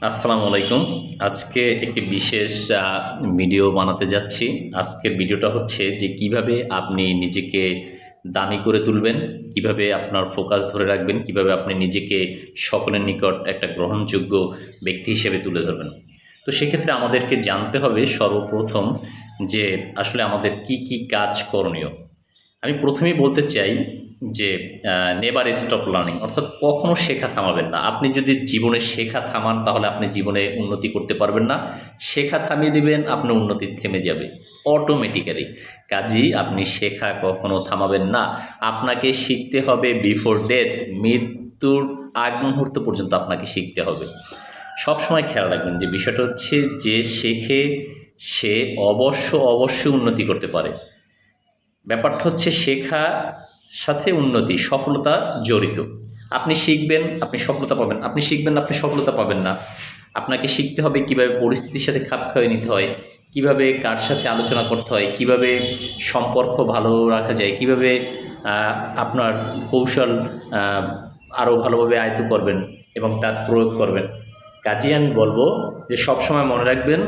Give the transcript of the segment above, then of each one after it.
আসসালামু আলাইকুম। আজকে একটি বিশেষ ভিডিও বানাতে যাচ্ছি। আজকের ভিডিওটা হচ্ছে যে কিভাবে আপনি নিজেকে দামি করে তুলবেন, কিভাবে আপনার ফোকাস ধরে রাখবেন, কিভাবে আপনি নিজেকে সকলের নিকট একটা গ্রহণযোগ্য ব্যক্তি হিসেবে তুলে ধরবেন। তো সেক্ষেত্রে আমাদেরকে জানতে হবে সর্বপ্রথম যে আসলে আমাদের কি কি কাজ করণীয়। আমি প্রথমেই বলতে চাই যে নেভার স্টপ লার্নিং, অর্থাৎ কখনো শেখা থামাবেন না। আপনি যদি জীবনে শেখা থামান তাহলে আপনি জীবনে উন্নতি করতে পারবেন না। শেখা থামিয়ে দিবেন, আপনার উন্নতি থেমে যাবে অটোমেটিক্যালি। কাজেই আপনি শেখা কখনো থামাবেন না। আপনাকে শিখতে হবে বিফোর ডেথ, মৃত্যুর আগ মুহূর্ত পর্যন্ত আপনাকে শিখতে হবে। সবসময় খেয়াল রাখবেন যে বিষয়টা হচ্ছে যে শেখে সে অবশ্যই উন্নতি করতে পারে। ব্যাপারটা হচ্ছে শেখা সাথে উন্নতি, সফলতা জড়িত। আপনি শিখবেন, আপনি সফলতা পাবেন। আপনি শিখবেন না, আপনি সফলতা পাবেন না। আপনাকে শিখতে হবে কীভাবে পরিস্থিতির সাথে খাপ খাইয়ে নিতে হয়, কীভাবে কার সাথে আলোচনা করতে হয়, কীভাবে সম্পর্ক ভালো রাখা যায়, কীভাবে আপনার কৌশল আরও ভালোভাবে আয়ত্ত করবেন এবং তার প্রয়োগ করবেন। কাজেই আমি বলবো যে সবসময় মনে রাখবেন,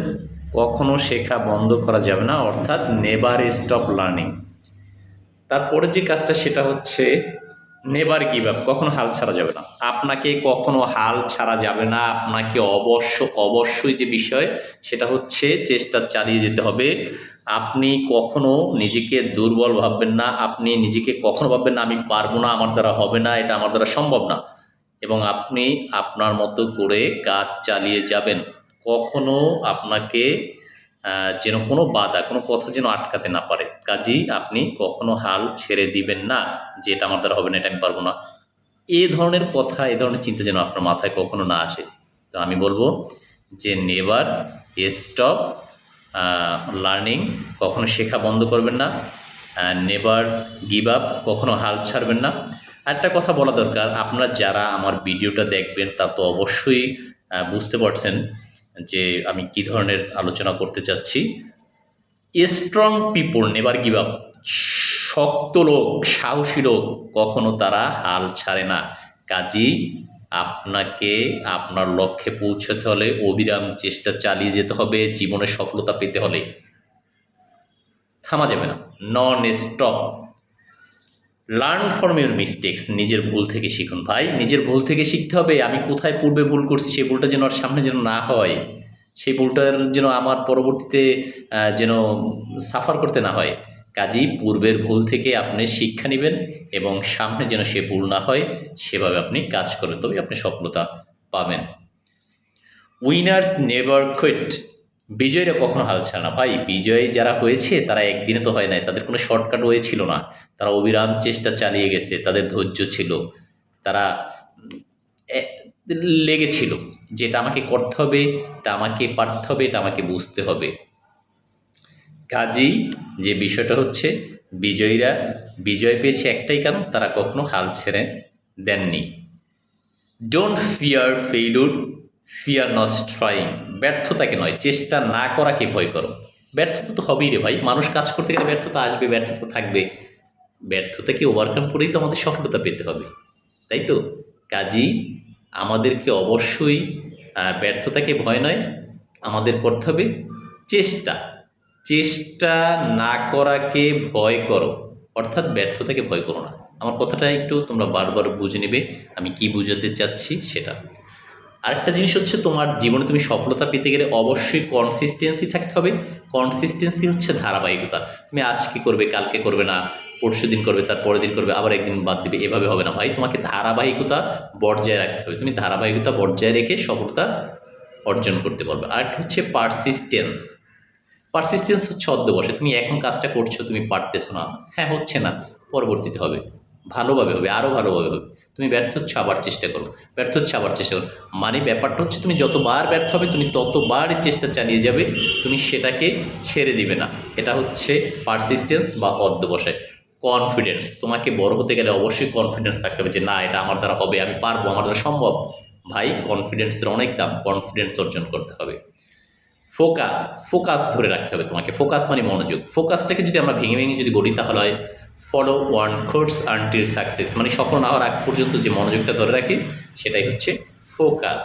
কখনো শেখা বন্ধ করা যাবে না, অর্থাৎ নেভার স্টপ লার্নিং। তারপরে যে কাজটা সেটা হচ্ছে নেভার গিভ আপ, কখনো হাল ছাড়া যাবে না। আপনাকে কখনো হাল ছাড়া যাবে না। আপনাকে অবশ্যই যে বিষয় সেটা হচ্ছে চেষ্টা চালিয়ে যেতে হবে। আপনি কখনো নিজেকে দুর্বল ভাববেন না। আপনি নিজেকে কখনো ভাববেন না আমি পারবো না, আমার দ্বারা হবে না, এটা আমার দ্বারা সম্ভব না। এবং আপনি আপনার মতো করে কাজ চালিয়ে যাবেন। কখনো আপনাকে যেন কোনো বাধা, কোনো কথা যেন আটকাতে না পারে। কাজেই আপনি কখনো হাল ছেড়ে দিবেন না যে এটা আমার দ্বারা হবে না, এটা আমি পারবো না। এ ধরনের কথা, এ ধরনের চিন্তা যেন আপনার মাথায় কখনো না আসে। তো আমি বলবো যে নেভার স্টপ লার্নিং, কখনো শেখা বন্ধ করবেন না। নেভার গিভ আপ, কখনো হাল ছাড়বেন না। আরেকটা কথা বলা দরকার, আপনারা যারা আমার ভিডিওটা দেখবেন তা তো অবশ্যই বুঝতে পারছেন যে আমি কি ধরনের আলোচনা করতে চাচ্ছি। Strong people never give up. শক্ত লোক, সাহসী লোক কখনো তারা হাল ছাড়ে না। কাজেই আপনাকে আপনার লক্ষ্যে পৌঁছাতে হলে অবিরাম চেষ্টা চালিয়ে যেতে হবে। জীবনে সফলতা পেতে হলে থামা যাবে না, non stop. Learn from your mistakes, নিজের ভুল থেকে শিখুন ভাই। নিজের ভুল থেকে শিখতে হবে। আমি কোথায় পূর্বে ভুল করছি সেই ভুলটা যেন আর সামনে যেন না হয়, সেই ভুলটার যেন আমার পরবর্তীতে যেন সাফার করতে না হয়। কাজেই পূর্বের ভুল থেকে আপনি শিক্ষা নেবেন এবং সামনে যেন সে ভুল না হয় সেভাবে আপনি কাজ করেন, তবে আপনি সফলতা পাবেন। উইনার্স নেভার কুইট, বিজয়ীরা কখনো হাল ছাড়ে না ভাই। বিজয়ী যারা হয়েছে তারা একদিনে তো হয় নাই, তাদের কোনো শর্টকাট ওয়ে ছিল না। তারা অবিরাম চেষ্টা চালিয়ে গেছে, তাদের ধৈর্য ছিল, তারা এ- লেগেছিল যে এটা আমাকে করতে হবে, এটা আমাকে পারতে হবে, এটা আমাকে বুঝতে হবে। কাজেই যে বিষয়টা হচ্ছে বিজয়ীরা বিজয় পেয়েছে একটাই কারণ, তারা কখনো হাল ছেড়ে দেননি। Don't fear failure, fear not trying. ব্যর্থতাকে নয়, চেষ্টা না করাকে ভয় করো। ব্যর্থতা তো হবেই রে ভাই, মানুষ কাজ করতে গেলে ব্যর্থতা আসবে, ব্যর্থতা থাকবে। ব্যর্থতাকে ওভারকাম করেই তো আমাদের সফলতা পেতে হবে, তাই তো? কাজেই আমাদেরকে অবশ্যই ব্যর্থতাকে ভয় নয়, আমাদের করতে হবে চেষ্টা। চেষ্টা না করাকে ভয় করো, অর্থাৎ ব্যর্থতাকে ভয় করো না। আমার কথাটা একটু তোমরা বারবার বুঝে নেবে আমি কি বুঝাতে চাচ্ছি সেটা। আরেকটা জিনিস হচ্ছে, তোমার জীবনে তুমি সফলতা পেতে গেলে অবশ্যই কনসিস্টেন্সি থাকতে হবে। কনসিস্টেন্সি হচ্ছে ধারাবাহিকতা। তুমি আজকে করবে, কালকে করবে না, পরশু দিন করবে, তার পরের দিন করবে, আবার একদিন বাদ দিবে, এভাবে হবে না ভাই। তোমাকে ধারাবাহিকতা বজায় রাখতে হবে। তুমি ধারাবাহিকতা বজায় রেখে সফলতা অর্জন করতে পারবে। আরেকটা হচ্ছে পারসিস্টেন্স। পারসিস্টেন্স হচ্ছে অধ্যবসায়। তুমি এখন কাজটা করছো, তুমি পারতেছো না, হ্যাঁ হচ্ছে না, পরবর্তীতে হবে, ভালোভাবে হবে, আরও ভালোভাবে হবে। তুমি ব্যর্থ হচ্ছে, আবার চেষ্টা করো, ব্যর্থ হচ্ছে, আবার চেষ্টা করো। মানে ব্যাপারটা হচ্ছে তুমি যতবার ব্যর্থ হবে তুমি ততবারই চেষ্টা চালিয়ে যাবে, তুমি সেটাকে ছেড়ে দিবে না। এটা হচ্ছে পারসিস্টেন্স বা অধ্যবসায়। কনফিডেন্স, তোমাকে বড় হতে গেলে অবশ্যই কনফিডেন্স থাকতে হবে যে না এটা আমার দ্বারা হবে, আমি পারবো, আমার দ্বারা সম্ভব। ভাই কনফিডেন্সের অনেক দাম, কনফিডেন্স অর্জন করতে হবে। ফোকাস, ফোকাস ধরে রাখতে হবে তোমাকে। ফোকাস মানে মনোযোগ। ফোকাসটাকে যদি আমরা ভেঙে ভেঙে যদি বলি তাহলে হয় follow one course until success, মানে সফল না হওয়ার আগ পর্যন্ত যে মনোযোগটা ধরে রাখে সেটাই হচ্ছে ফোকাস।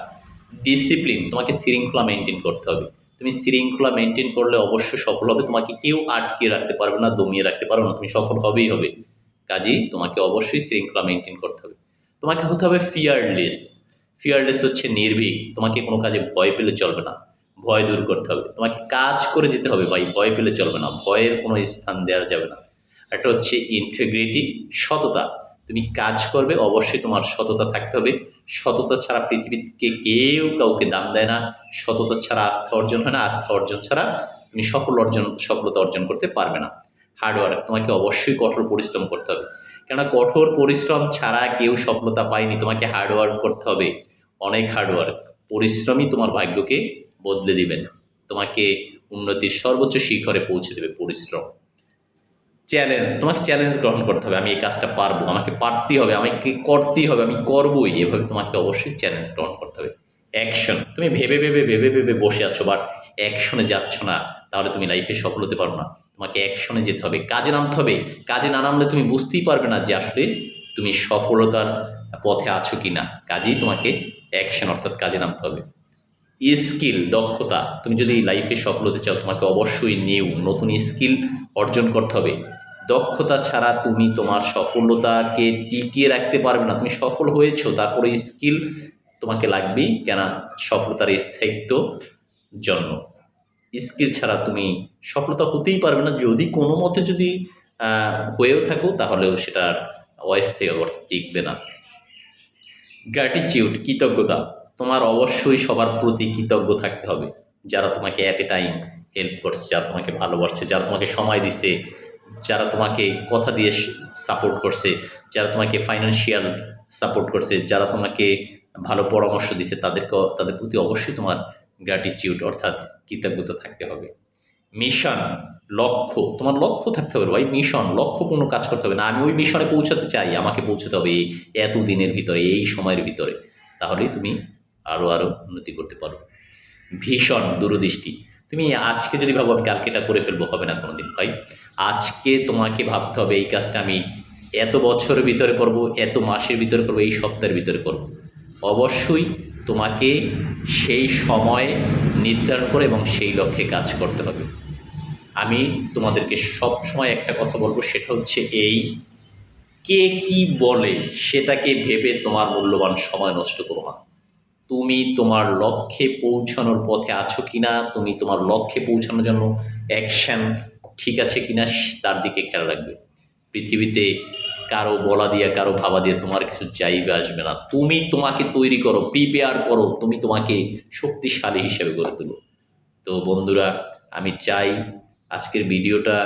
ডিসিপ্লিন, তোমাকে শৃঙ্খলা মেনটেন করতে হবে। তুমি শৃঙ্খলা মেনটেন করলে অবশ্যই সফল হবে। তোমাকে কেউ আটকে রাখতে পারবে না, দমিয়ে রাখতে পারবে না। তুমি সফল হবেই হবে। কাজেই তোমাকে অবশ্যই শৃঙ্খলা মেনটেন করতে হবে। তোমাকে হতে হবে ফিয়ারলেস। ফিয়ারলেস হচ্ছে নির্ভীক। তোমাকে কোনো কাজে ভয় পেলে চলবে না। ভয় দূর করতে হবে। তোমাকে কাজ করে যেতে হবে ভাই, ভয় পেলে চলবে না। ভয়ের কোনো স্থান দেওয়া যাবে না। একটা হচ্ছে ইন্টিগ্রিটি, সততা। তুমি কাজ করবে, অবশ্যই তোমার সততা থাকতে হবে। সততা ছাড়া পৃথিবীতে কেউ কাউকে দাম দেয় না। সততা ছাড়া আস্থা অর্জন হয় না। আস্থা অর্জন ছাড়া তুমি সফলতা অর্জন করতে পারবে না। হার্ডওয়ার্ক, তোমাকে অবশ্যই কঠোর পরিশ্রম করতে হবে। কেননা কঠোর পরিশ্রম ছাড়া কেউ সফলতা পায়নি। তোমাকে হার্ডওয়ার্ক করতে হবে, অনেক হার্ডওয়ার্ক। পরিশ্রমই তোমার ভাগ্যকে বদলে দিবেন, তোমাকে উন্নতির সর্বোচ্চ শিখরে পৌঁছে দেবে পরিশ্রম। চ্যালেঞ্জ, তোমাকে চ্যালেঞ্জ গ্রহণ করতে হবে। আমি এই কাজটা পারবো, আমাকে পারতেই হবে, আমাকে করতেই হবে, আমি করবোই। এভাবে তোমাকে অবশ্যই চ্যালেঞ্জ গ্রহণ করতে হবে। অ্যাকশন, তুমি ভেবে ভেবে ভেবে ভেবে বসে আছো বাট অ্যাকশনে যাচ্ছ না, তাহলে তুমি লাইফে সফল হতে পারো না। তোমাকে অ্যাকশনে যেতে হবে, কাজে নামতে হবে। কাজে না নামলে তুমি বুঝতেই পারবে না যে আসলে তুমি সফলতার পথে আছো কিনা। কাজেই তোমাকে অ্যাকশন অর্থাৎ কাজে নামতে হবে। স্কিল, দক্ষতা, তুমি যদি লাইফে সফল হতে চাও তোমাকে অবশ্যই নতুন স্কিল অর্জন করতে হবে। দক্ষতা ছাড়া তুমি তোমার সফলতাকে টিকিয়ে রাখতে পারবে না। তুমি সফল হয়েছো, তারপরে স্কিল তোমাকে লাগবেই, কেন সফলতার স্থায়িত্ব জন্য। স্কিল ছাড়া তুমি সফলতা হতেই পারবে না। যদি কোনো মতে যদি হয়েও থাকো তাহলেও সেটা অস্থায়ী, অর্থাৎ টিকবে না। গ্র্যাটিটিউড, কৃতজ্ঞতা, তোমার অবশ্যই সবার প্রতি কৃতজ্ঞ থাকতে হবে। যারা তোমাকে অ্যাট এ টাইম হেল্প করছে, যারা তোমাকে ভালোবাসছে, যারা তোমাকে সময় দিচ্ছে, যারা তোমাকে কথা দিয়ে সাপোর্ট করছে, যারা তোমাকে ফাইন্যান্সিয়াল সাপোর্ট করছে, যারা তোমাকে ভালো পরামর্শ দিচ্ছে, তাদের প্রতি অবশ্যই তোমার গ্র্যাটিটিউড অর্থাৎ কৃতজ্ঞতা থাকতে হবে। মিশন, লক্ষ্য, তোমার লক্ষ্য থাকতে হবে ভাই। মিশন, লক্ষ্যপূর্ণ কাজ করতে হবে না। আমি ওই মিশনে পৌঁছাতে চাই, আমাকে পৌঁছাতে হবে এত দিনের ভিতরে, এই সময়ের ভিতরে, তাহলেই তুমি আরো আরো উন্নতি করতে পারো। ভীষণ দূরদৃষ্টি, তুমি আজকে যদি ভাবো আমি কালকে এটা করে ফেলবো, হবে না কোনোদিন ভাই। আজকে তোমাকে ভাবতে হবে এই কাজটা আমি এত বছরের ভিতরে করব, এত মাসের ভিতরে করব, এই সপ্তাহের ভিতরে করব। অবশ্যই তোমাকে সেই সময় নির্ধারণ করে এবং সেই লক্ষ্যে কাজ করতে হবে। আমি তোমাদেরকে সব সময় একটা কথা বলবো, সেটা হচ্ছে এই, কে কি বলে সেটাকে ভেবে তোমার মূল্যবান সময় নষ্ট করো না। তুমি তোমার লক্ষ্যে পৌঁছানোর পথে আছো কিনা, তুমি তোমার লক্ষ্যে পৌঁছানোর জন্য অ্যাকশন ঠিক আছে কিনা, তার দিকে খেয়াল রাখবে। পৃথিবীতে কারো বলা দিয়ে, কারো ভাবা দিয়ে তোমার কিছু যাইবে আসবে না। তুমি তোমাকে তৈরি করো, প্রিপেয়ার করো, তুমি তোমাকে শক্তিশালী হিসেবে গড়ে তুলো। তো বন্ধুরা, আমি চাই আজকের ভিডিওটা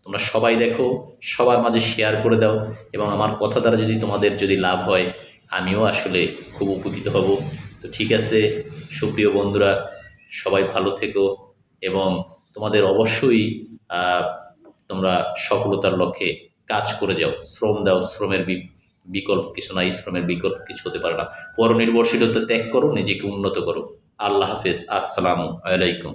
তোমরা সবাই দেখো, সবার মাঝে শেয়ার করে দাও, এবং আমার কথা দ্বারা যদি তোমাদের যদি লাভ হয়, আমিও আসলে খুব উপকৃত হব। তো ঠিক আছে সুপ্রিয় বন্ধুরা, সবাই ভালো থেকো, এবং তোমাদের অবশ্যই তোমরা সফলতার লক্ষ্যে কাজ করে যাও, শ্রম দাও। শ্রমের বিকল্প কিছু নাই, শ্রমের বিকল্প কিছু হতে পারে না। পরনির্ভরশীলতা ত্যাগ করো, নিজেকে উন্নত করো। আল্লাহ হাফেজ, আসসালামু আলাইকুম।